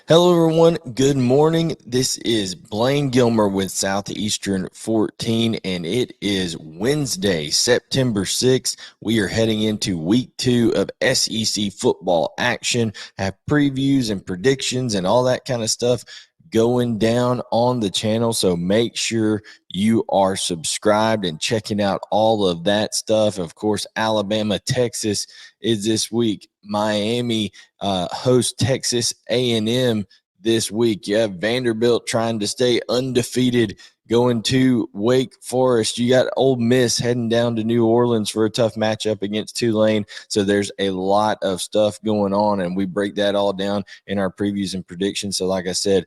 Hello, everyone. Good morning. This is Blayne Gilmer with Southeastern 14, and it is Wednesday, September 6th. We are heading into week 2 of SEC football action, have previews and predictions and all that kind of stuff going down on the channel. So make sure you are subscribed and checking out all of that stuff. Of course, Alabama, Texas is this week. Miami hosts Texas A&M this week. You have Vanderbilt trying to stay undefeated going to Wake Forest. You got Ole Miss heading down to New Orleans for a tough matchup against Tulane. So there's a lot of stuff going on, and we break that all down in our previews and predictions. So like I said,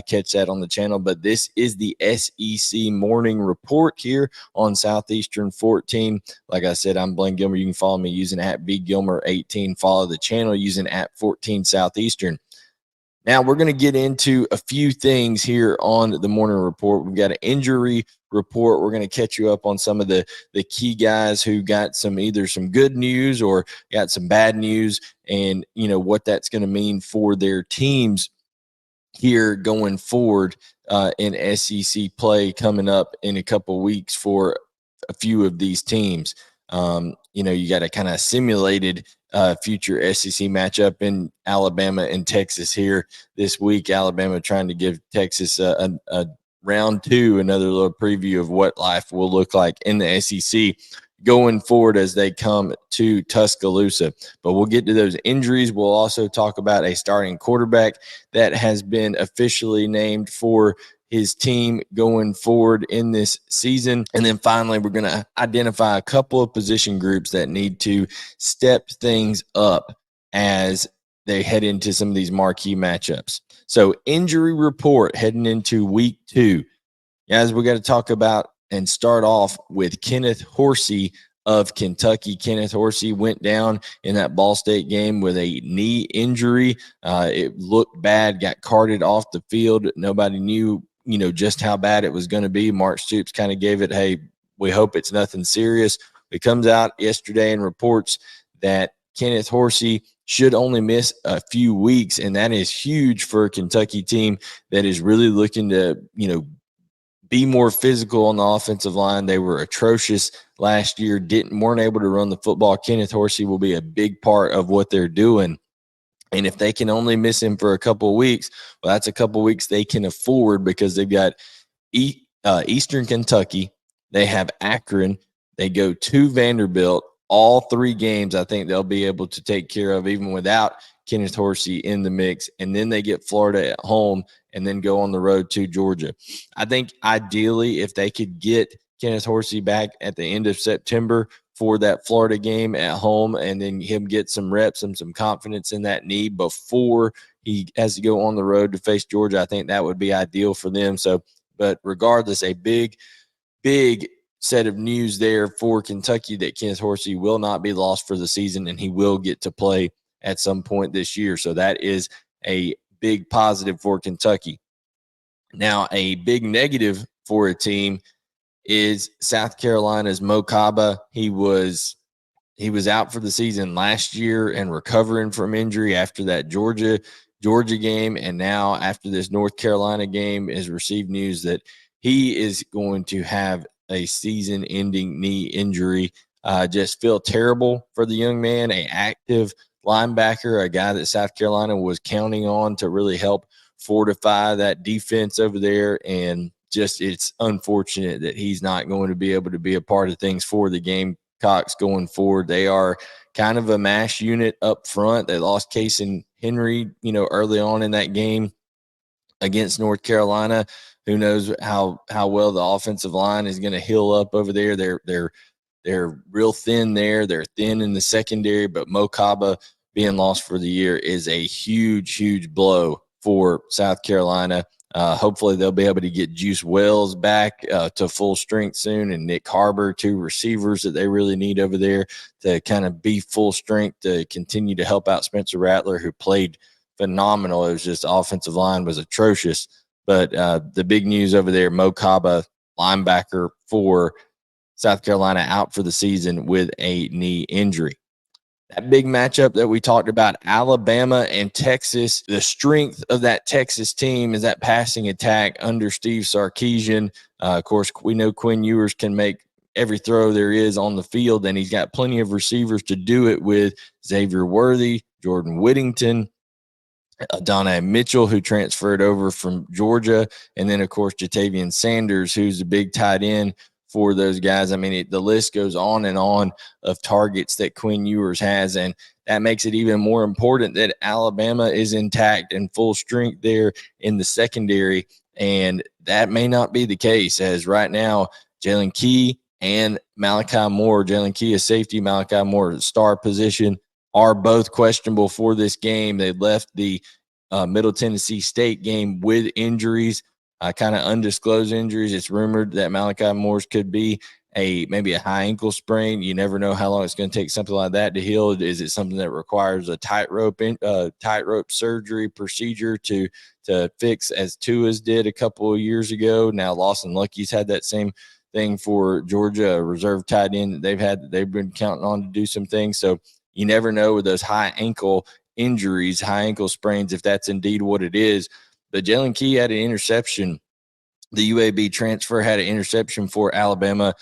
catch that on the channel. But this is the SEC Morning Report here on Southeastern 14. Like I said, I'm Blayne Gilmer. You can follow me using @BGilmer18. Follow the channel using @14 Southeastern. Now, we're going to get into a few things here on the morning report. We've got an injury report. We're going to catch you up on some of the key guys who got either some good news or got some bad news, and, you know, what that's going to mean for their teams here going forward in SEC play coming up in a couple weeks for a few of these teams. You know, you got a kind of simulated future SEC matchup in Alabama and Texas here this week. Alabama trying to give Texas a round 2, another little preview of what life will look like in the SEC going forward as they come to Tuscaloosa. But we'll get to those injuries. We'll also talk about a starting quarterback that has been officially named for his team going forward in this season. And then finally, we're going to identify a couple of position groups that need to step things up as they head into some of these marquee matchups. So injury report heading into week 2. Guys, we got to talk about and start off with Kenneth Horsey of Kentucky. Kenneth Horsey went down in that Ball State game with a knee injury. It looked bad, got carted off the field. Nobody knew, you know, just how bad it was going to be. Mark Stoops kind of gave it, hey, we hope it's nothing serious. It comes out yesterday and reports that Kenneth Horsey should only miss a few weeks, and that is huge for a Kentucky team that is really looking to, you know, be more physical on the offensive line. They were atrocious last year, weren't able to run the football. Kenneth Horsey will be a big part of what they're doing. And if they can only miss him for a couple of weeks, well, that's a couple of weeks they can afford, because they've got Eastern Kentucky, they have Akron, they go to Vanderbilt. All 3 games I think they'll be able to take care of even without Kenneth Horsey in the mix. And then they get Florida at home and then go on the road to Georgia. I think ideally if they could get Kenneth Horsey back at the end of September for that Florida game at home, and then him get some reps and some confidence in that knee before he has to go on the road to face Georgia, I think that would be ideal for them. So, but regardless, a big set of news there for Kentucky that Kenneth Horsey will not be lost for the season, and he will get to play at some point this year. So that is a big positive for Kentucky. Now, a big negative for a team is South Carolina's Kaba. He was out for the season last year and recovering from injury after that Georgia game, and now after this North Carolina game has received news that he is going to have a season-ending knee injury. Just feel terrible for the young man, an active linebacker, a guy that South Carolina was counting on to really help fortify that defense over there. And just it's unfortunate that he's not going to be able to be a part of things for the Gamecocks going forward. They are kind of a mash unit up front. They lost Case and Henry, you know, early on in that game against North Carolina. Who knows how well the offensive line is going to heal up over there. They're real thin there. They're thin in the secondary, but Kaba being lost for the year is a huge blow for South Carolina. Hopefully they'll be able to get Juice Wells back to full strength soon, and Nick Harbor, 2 receivers that they really need over there to kind of be full strength to continue to help out Spencer Rattler, who played phenomenal. It was just offensive line was atrocious. But the big news over there, Kaba, linebacker for South Carolina out for the season with a knee injury. That big matchup that we talked about, Alabama and Texas, the strength of that Texas team is that passing attack under Steve Sarkisian. Of course, we know Quinn Ewers can make every throw there is on the field, and he's got plenty of receivers to do it with. Xavier Worthy, Jordan Whittington, Donna Mitchell, who transferred over from Georgia, and then, of course, Jatavian Sanders, who's a big tight end for those guys. I mean, the list goes on and on of targets that Quinn Ewers has, and that makes it even more important that Alabama is intact and full strength there in the secondary, and that may not be the case, as right now Jaylen Key and Malachi Moore, Jaylen Key is safety, Malachi Moore star position, are both questionable for this game. They left the Middle Tennessee State game with injuries, kind of undisclosed injuries. It's rumored that Malachi Moore's could be maybe a high ankle sprain. You never know how long it's going to take something like that to heal. Is it something that requires a tightrope surgery procedure to fix, as Tua's did a couple of years ago? Now Lawson Lucky's had that same thing for Georgia, a reserve tight end that they've been counting on to do some things. So you never know with those high ankle injuries, high ankle sprains, if that's indeed what it is. But Jaylen Key had an interception. The UAB transfer had an interception for Alabama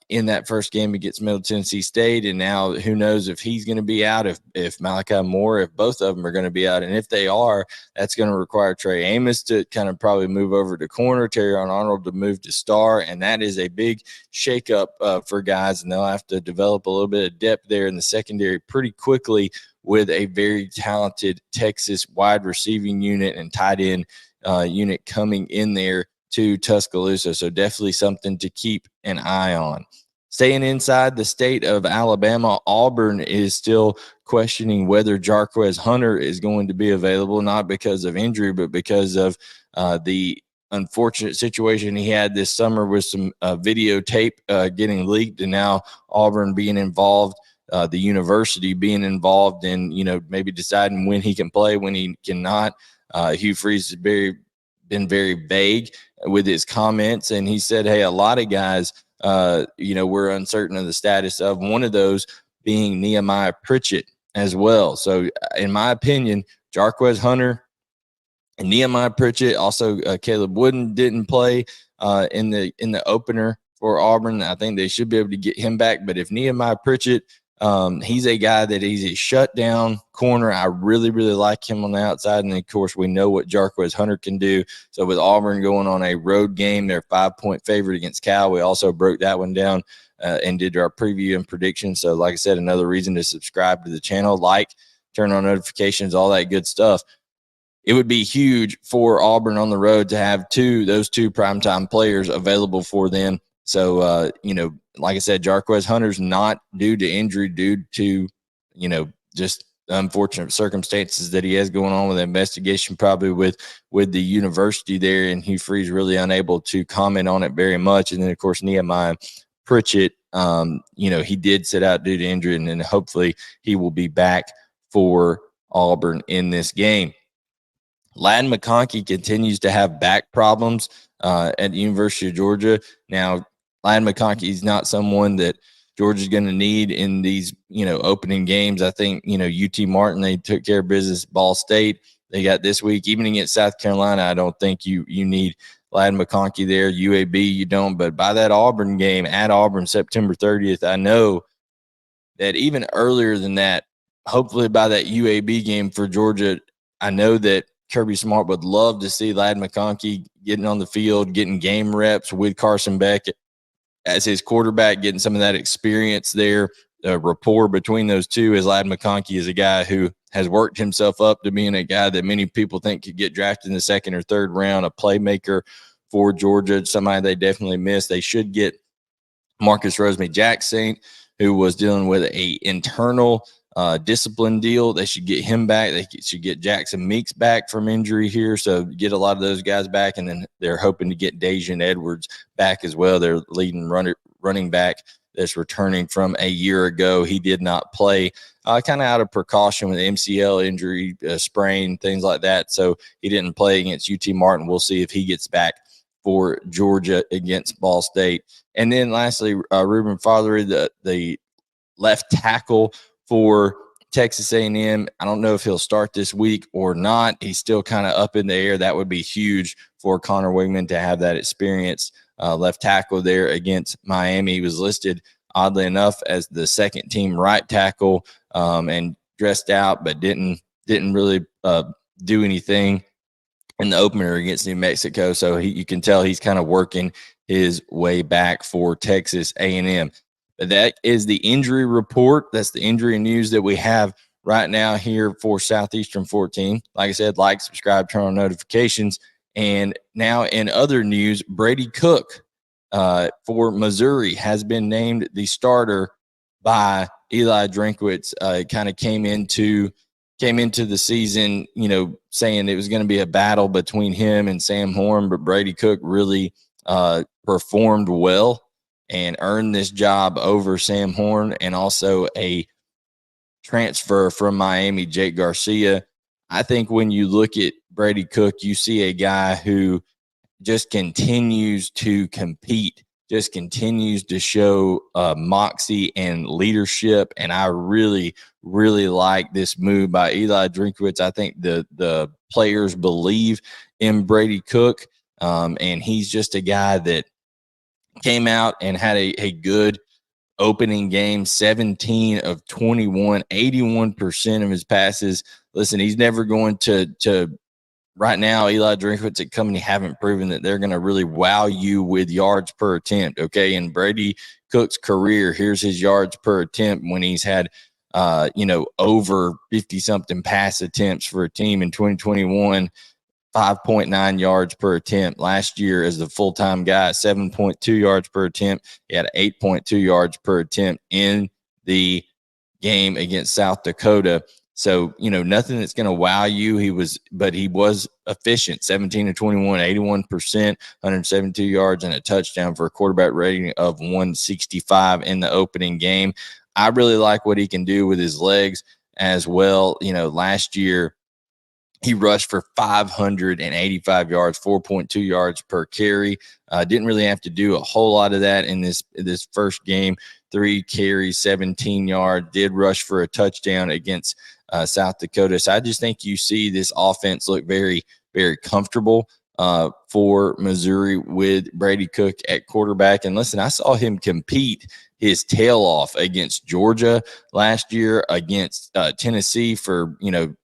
in that first game against Middle Tennessee State. And now who knows if he's going to be out, if Malachi Moore, if both of them are going to be out. And if they are, that's going to require Trey Amos to kind of probably move over to corner, Terrion Arnold to move to star. And that is a big shakeup for guys. And they'll have to develop a little bit of depth there in the secondary pretty quickly with a very talented Texas wide receiving unit and tight end unit coming in there to Tuscaloosa. So definitely something to keep an eye on. Staying inside the state of Alabama, Auburn is still questioning whether Jarquez Hunter is going to be available, not because of injury, but because of the unfortunate situation he had this summer with some videotape getting leaked, and now Auburn being involved, the university being involved in, maybe deciding when he can play, when he cannot. Hugh Freeze has been very vague with his comments, and he said, hey, a lot of guys, we're uncertain of the status of, one of those being Nehemiah Pritchett as well. So in my opinion, Jarquez Hunter and Nehemiah Pritchett, also Caleb Wooden didn't play in the opener for Auburn. I think they should be able to get him back. But if Nehemiah Pritchett, he's a guy that he's a shutdown corner. I really, really like him on the outside. And of course, we know what Jarquez Hunter can do. So with Auburn going on a road game, they're 5-point favorite against Cal. We also broke that one down and did our preview and prediction. So like I said, another reason to subscribe to the channel, turn on notifications, all that good stuff. It would be huge for Auburn on the road to have those two primetime players available for them. So, like I said, Jarquez Hunter's not due to injury, due to, just unfortunate circumstances that he has going on with the investigation, probably with the university there. And Hugh Freeze really unable to comment on it very much. And then, of course, Nehemiah Pritchett, he did sit out due to injury, and then hopefully he will be back for Auburn in this game. Ladd McConkey continues to have back problems at the University of Georgia. Now, Ladd McConkey is not someone that Georgia's going to need in these, opening games. I think, UT Martin, they took care of business. Ball State, they got this week. Even against South Carolina, I don't think you need Ladd McConkey there. UAB, you don't. But by that Auburn game at Auburn, September 30th, I know that even earlier than that, hopefully by that UAB game for Georgia, I know that Kirby Smart would love to see Ladd McConkey getting on the field, getting game reps with Carson Beck as his quarterback, getting some of that experience there, rapport between those two, as Ladd McConkey is a guy who has worked himself up to being a guy that many people think could get drafted in the second or third round, a playmaker for Georgia, somebody they definitely miss. They should get Marcus Rosemy-Jackson, who was dealing with a internal discipline deal. They should get him back. They should get Jackson Meeks back from injury here. So get a lot of those guys back. And then they're hoping to get Daijun Edwards back as well. Their leading running back that's returning from a year ago. He did not play kind of out of precaution with MCL injury, sprain, things like that. So he didn't play against UT Martin. We'll see if he gets back for Georgia against Ball State. And then lastly, Reuben Fatheree, the left tackle for Texas A&M. I don't know if he'll start this week or not. He's still kind of up in the air. That would be huge for Connor Wigman to have that experience left tackle there against Miami. He was listed, oddly enough, as the second team right tackle and dressed out, but didn't really do anything in the opener against New Mexico. So you can tell he's kind of working his way back for Texas A&M. But that is the injury report. That's the injury news that we have right now here for Southeastern 14. Like I said, like, subscribe, turn on notifications. And now in other news, Brady Cook for Missouri has been named the starter by Eli Drinkwitz. Kind of came into the season, saying it was going to be a battle between him and Sam Horn, but Brady Cook really performed well and earned this job over Sam Horn, and also a transfer from Miami, Jake Garcia. I think when you look at Brady Cook, you see a guy who just continues to compete, just continues to show moxie and leadership. And I really, really like this move by Eli Drinkwitz. I think the players believe in Brady Cook, and he's just a guy that came out and had a good opening game, 17 of 21, 81% of his passes. Listen, he's never going to right now, Eli Drinkwitz at Company haven't proven that they're going to really wow you with yards per attempt. Okay. In Brady Cook's career, here's his yards per attempt when he's had, over 50 something pass attempts for a team in 2021, 5.9 yards per attempt. Last year, as the full-time guy, 7.2 yards per attempt. He had 8.2 yards per attempt in the game against South Dakota. So, nothing that's going to wow you. He was efficient, 17 to 21, 81%, 172 yards and a touchdown for a quarterback rating of 165 in the opening game. I really like what he can do with his legs as well. Last year he rushed for 585 yards, 4.2 yards per carry. Didn't really have to do a whole lot of that in this first game. 3 carries, 17 yards, did rush for a touchdown against South Dakota. So I just think you see this offense look very, very comfortable for Missouri with Brady Cook at quarterback. And listen, I saw him compete his tail off against Georgia last year, against Tennessee for,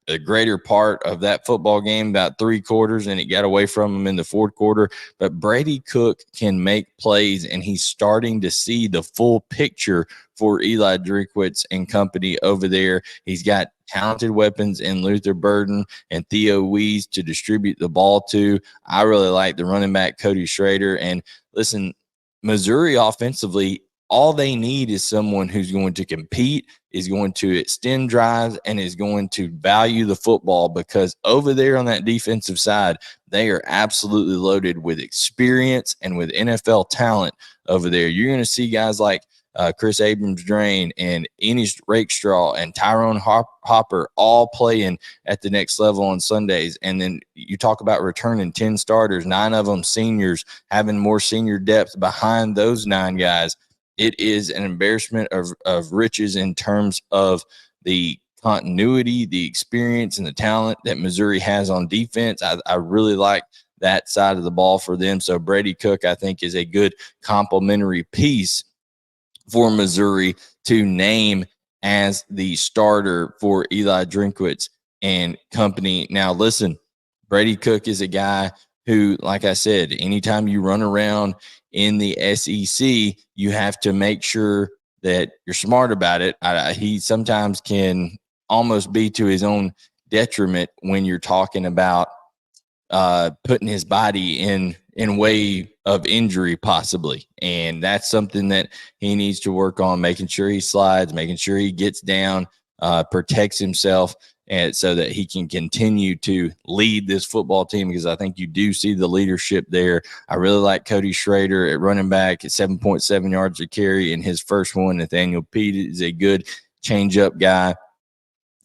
a greater part of that football game, about 3 quarters, and it got away from him in the 4th quarter. But Brady Cook can make plays, and he's starting to see the full picture for Eli Drinkwitz and company over there. He's got talented weapons in Luther Burden and Theo Wees to distribute the ball to. I really like the running back Cody Schrader. And listen, Missouri offensively, all they need is someone who's going to compete, is going to extend drives, and is going to value the football, because over there on that defensive side, they are absolutely loaded with experience and with NFL talent over there. You're going to see guys like Chris Abrams-Drain and Enos Rakestraw and Tyrone Hopper all playing at the next level on Sundays. And then you talk about returning 10 starters, 9 of them seniors, having more senior depth behind those 9 guys. It is an embarrassment of riches in terms of the continuity, the experience, and the talent that Missouri has on defense. I really like that side of the ball for them. So Brady Cook, I think, is a good complementary piece for Missouri to name as the starter for Eli Drinkwitz and company. Now, listen, Brady Cook is a guy who, like I said, anytime you run around in the SEC, you have to make sure that you're smart about it. He sometimes can almost be to his own detriment when you're talking about putting his body in way of injury possibly. And that's something that he needs to work on, making sure he slides, making sure he gets down, protects himself, and so that he can continue to lead this football team, because I think you do see the leadership there. I really like Cody Schrader at running back at 7.7 yards a carry in his first one. Nathaniel Pete is a good change-up guy.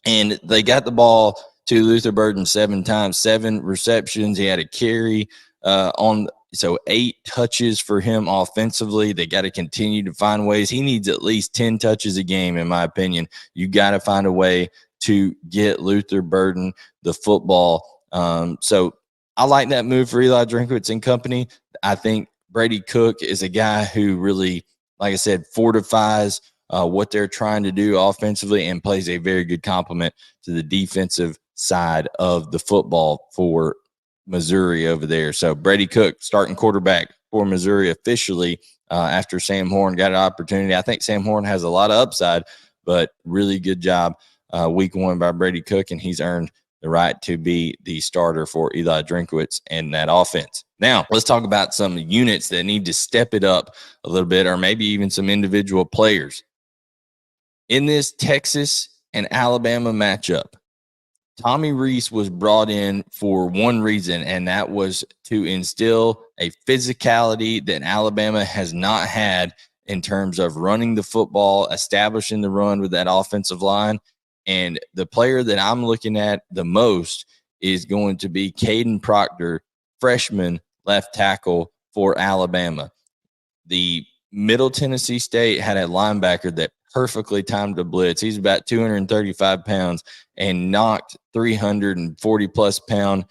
And they got the ball to Luther Burden 7 times, 7 receptions. He had a carry on So 8 touches for him offensively. They got to continue to find ways. He needs at least 10 touches a game, in my opinion. You got to find a way to get Luther Burden the football. So I like that move for Eli Drinkwitz and company. I think Brady Cook is a guy who really, like I said, fortifies what they're trying to do offensively and plays a very good complement to the defensive side of the football for Missouri over there. So Brady Cook, starting quarterback for Missouri officially after Sam Horn got an opportunity. I think Sam Horn has a lot of upside, but really good job week 1 by Brady Cook, and he's earned the right to be the starter for Eli Drinkwitz and that offense. Now, let's talk about some units that need to step it up a little bit, or maybe even some individual players. In this Texas and Alabama matchup, Tommy Rees was brought in for one reason, and that was to instill a physicality that Alabama has not had in terms of running the football, establishing the run with that offensive line. And the player that I'm looking at the most is going to be Caden Proctor, freshman left tackle for Alabama. The Middle Tennessee State had a linebacker that perfectly timed a blitz. He's about 235 pounds and knocked 340-plus pound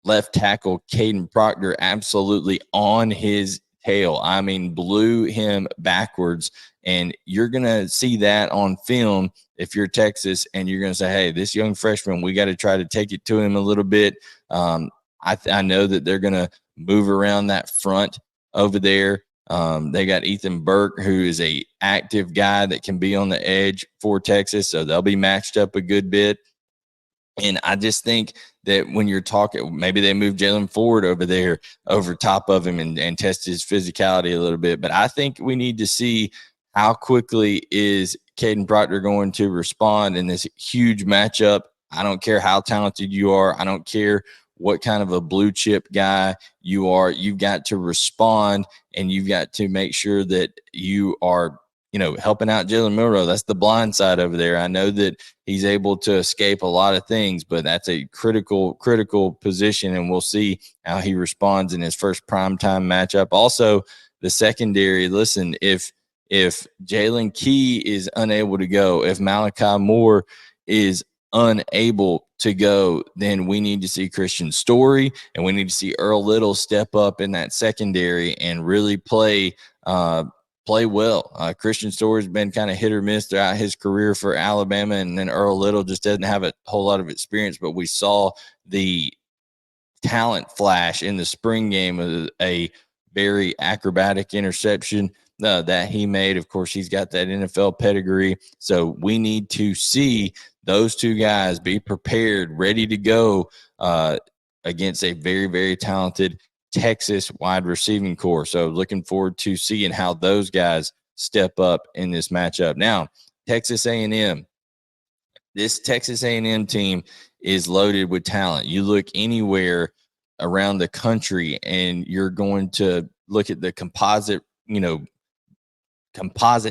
left tackle Caden Proctor absolutely on his tail. I mean, blew him backwards. And you're going to see that on film if you're Texas, and you're going to say, hey, this young freshman, we got to try to take it to him a little bit. I know that they're going to move around that front over there. They got Ethan Burke, who is a active guy that can be on the edge for Texas, so they'll be matched up a good bit. And I just think that when you're talking, maybe they move Jaylen forward over there over top of him and test his physicality a little bit. But I think we need to see how quickly is Caden Proctor going to respond in this huge matchup. I don't care how talented you are. I don't care what kind of a blue chip guy you are. You've got to respond, and you've got to make sure that you are, helping out Jalen Milroe. That's the blind side over there. I know that he's able to escape a lot of things, but that's a critical position, and we'll see how he responds in his first primetime matchup. Also, the secondary, listen, if Jalen Key is unable to go, if Malachi Moore is unable to go, then we need to see Christian Story, and we need to see Earl Little step up in that secondary and really play well. Christian Story's been kind of hit or miss throughout his career for Alabama, and then Earl Little just doesn't have a whole lot of experience, but we saw the talent flash in the spring game with a very acrobatic interception that he made. Of course, he's got that NFL pedigree, so we need to see those two guys be prepared, ready to go against a very, very talented Texas wide receiving core. So looking forward to seeing how those guys step up in this matchup. Now, Texas A&M. This Texas A&M team is loaded with talent. You look anywhere around the country, and you're going to look at the composite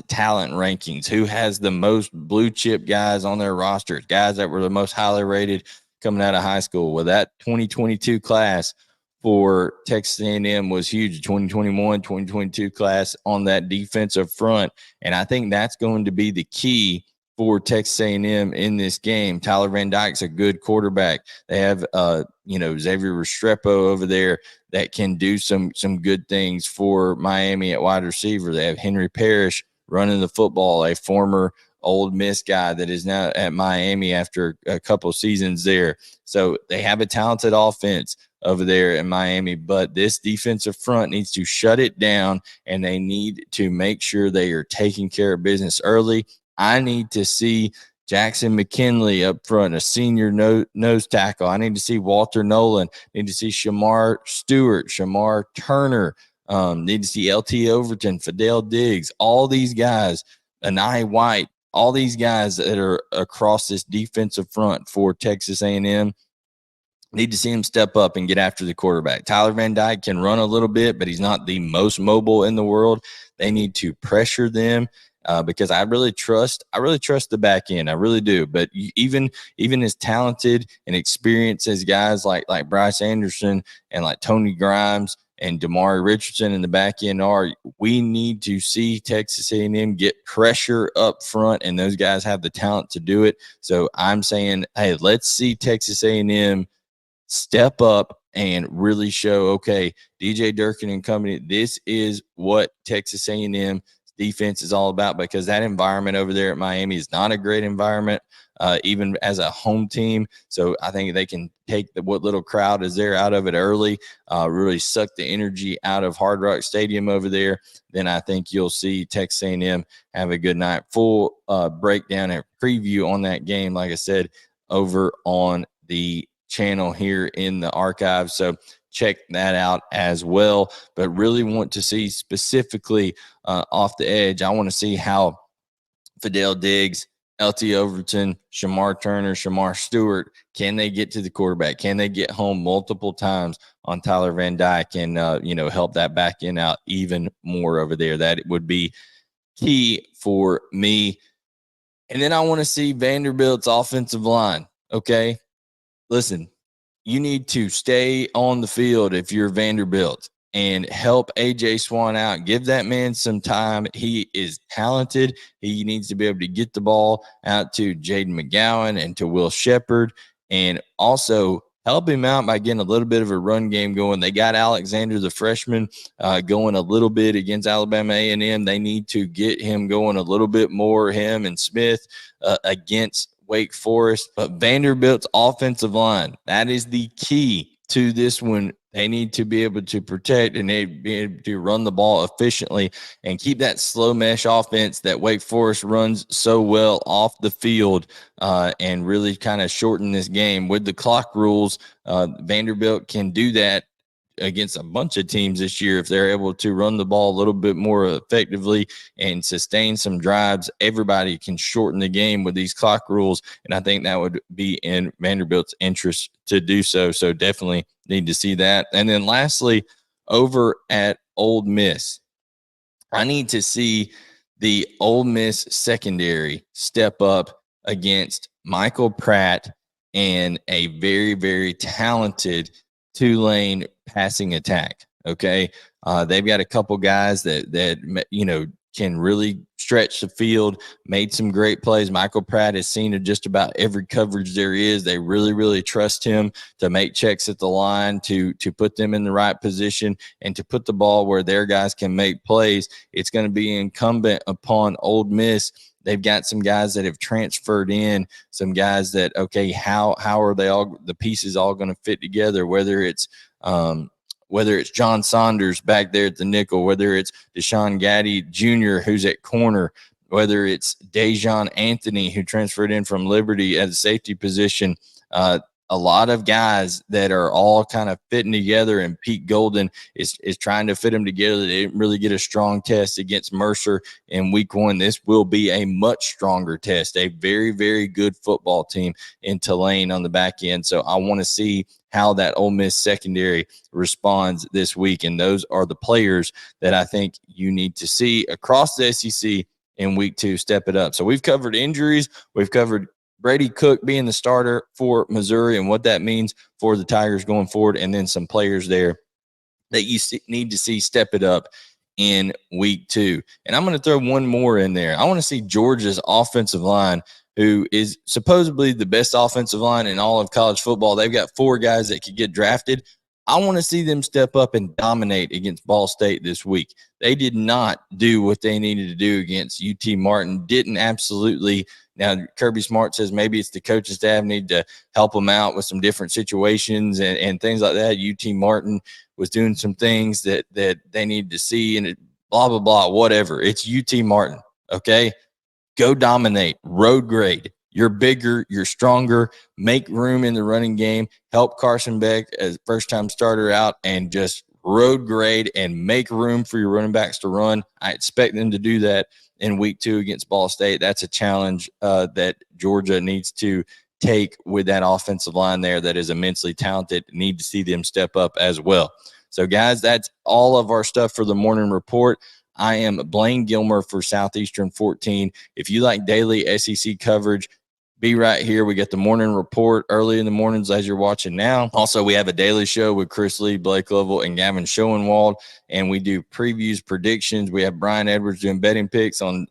talent rankings. Who has the most blue chip guys on their rosters, guys that were the most highly rated coming out of high school? Well, that 2022 class for Texas A&M was huge. 2021, 2022 class on that defensive front. And I think that's going to be the key for Texas A&M in this game. Tyler Van Dyke's a good quarterback. They have, Xavier Restrepo over there that can do some good things for Miami at wide receiver. They have Henry Parrish running the football, a former Ole Miss guy that is now at Miami after a couple seasons there. So they have a talented offense over there in Miami, but this defensive front needs to shut it down, and they need to make sure they are taking care of business early. I need to see Jackson McKinley up front, a senior nose tackle. I need to see Walter Nolan. I need to see Shamar Stewart, Shamar Turner. Need to see LT Overton, Fidel Diggs, all these guys, Anai White, all these guys that are across this defensive front for Texas A&M. Need to see him step up and get after the quarterback. Tyler Van Dyke can run a little bit, but he's not the most mobile in the world. They need to pressure them because I really trust the back end. I really do. But even as talented and experienced as guys like Bryce Anderson and like Tony Grimes and Damari Richardson in the back end are. We need to see Texas A&M get pressure up front, and those guys have the talent to do it. So I'm saying, hey, let's see Texas A&M step up and really show, okay, DJ Durkin and company, this is what Texas A&M defense is all about, because that environment over there at Miami is not a great environment, even as a home team. So I think they can take what little crowd is there out of it early, really suck the energy out of Hard Rock Stadium over there. Then I think you'll see Texas A&M have a good night. Full breakdown and preview on that game, like I said, over on the channel here in the archive. So check that out as well. But really want to see specifically off the edge, I want to see how Fidel Diggs, LT Overton, Shamar Turner, Shamar Stewart, can they get to the quarterback? Can they get home multiple times on Tyler Van Dyke and, help that back end out even more over there? That would be key for me. And then I want to see Vanderbilt's offensive line. Okay. Listen, you need to stay on the field if you're Vanderbilt and help AJ Swan out. Give that man some time. He is talented. He needs to be able to get the ball out to Jaden McGowan and to Will Shepherd, and also help him out by getting a little bit of a run game going. They got Alexander, the freshman, going a little bit against Alabama A&M. They need to get him going a little bit more, him and Smith, against Wake Forest. But Vanderbilt's offensive line, that is the key to this one. They need to be able to protect, and they be able to run the ball efficiently and keep that slow mesh offense that Wake Forest runs so well off the field, and really kind of shorten this game. With the clock rules, Vanderbilt can do that against a bunch of teams this year if they're able to run the ball a little bit more effectively and sustain some drives. Everybody can shorten the game with these clock rules, and I think that would be in Vanderbilt's interest to do so. So definitely need to see that. And then lastly, over at Ole Miss, I need to see the Ole Miss secondary step up against Michael Pratt and a very, very talented Tulane passing attack. Okay. They've got a couple guys that can really stretch the field, made some great plays. Michael Pratt has seen just about every coverage there is. They really, really trust him to make checks at the line, to put them in the right position, and to put the ball where their guys can make plays. It's going to be incumbent upon Ole Miss. They've got some guys that have transferred in, some guys that, okay, how are they all, the pieces all going to fit together, whether it's John Saunders back there at the nickel, whether it's Deshaun Gaddy Jr., who's at corner, whether it's Dejon Anthony, who transferred in from Liberty at the safety position. A lot of guys that are all kind of fitting together, and Pete Golden is trying to fit them together. They didn't really get a strong test against Mercer in week one. This will be a much stronger test, a very, very good football team in Tulane on the back end. So I want to see how that Ole Miss secondary responds this week. And those are the players that I think you need to see across the SEC in week two. Step it up. So we've covered injuries. We've covered Brady Cook being the starter for Missouri and what that means for the Tigers going forward, and then some players there that you need to see step it up in week two. And I'm going to throw one more in there. I want to see Georgia's offensive line, who is supposedly the best offensive line in all of college football. They've got 4 guys that could get drafted. I want to see them step up and dominate against Ball State this week. They did not do what they needed to do against UT Martin. Didn't absolutely. Now, Kirby Smart says maybe it's the coaching staff need to help them out with some different situations and things like that. UT Martin was doing some things that they needed to see, and blah, blah, blah, whatever. It's UT Martin, okay? Go dominate, road grade. You're bigger, you're stronger, make room in the running game, help Carson Beck as first-time starter out, and just road grade and make room for your running backs to run. I expect them to do that in week 2 against Ball State. That's a challenge that Georgia needs to take with that offensive line there that is immensely talented. Need to see them step up as well. So, guys, that's all of our stuff for the morning report. I am Blayne Gilmer for Southeastern 14. If you like daily SEC coverage, be right here. We get the morning report early in the mornings as you're watching now. Also, we have a daily show with Chris Lee, Blake Lovell, and Gavin Schoenwald, and we do previews, predictions. We have Brian Edwards doing betting picks on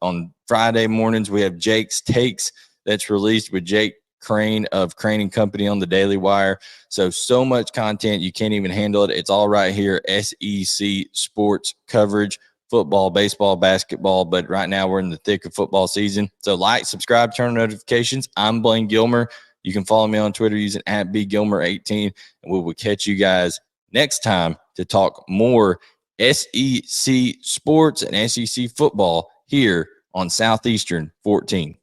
Friday mornings. We have Jake's Takes that's released with Jake Crane of Crane and Company on the Daily Wire. So much content, you can't even handle it. It's all right here. SEC sports coverage, football, baseball, basketball, but right now we're in the thick of football season. So like, subscribe, turn on notifications. I'm Blayne Gilmer. You can follow me on Twitter using @BGilmer18, and we will catch you guys next time to talk more SEC sports and SEC football here on Southeastern 14.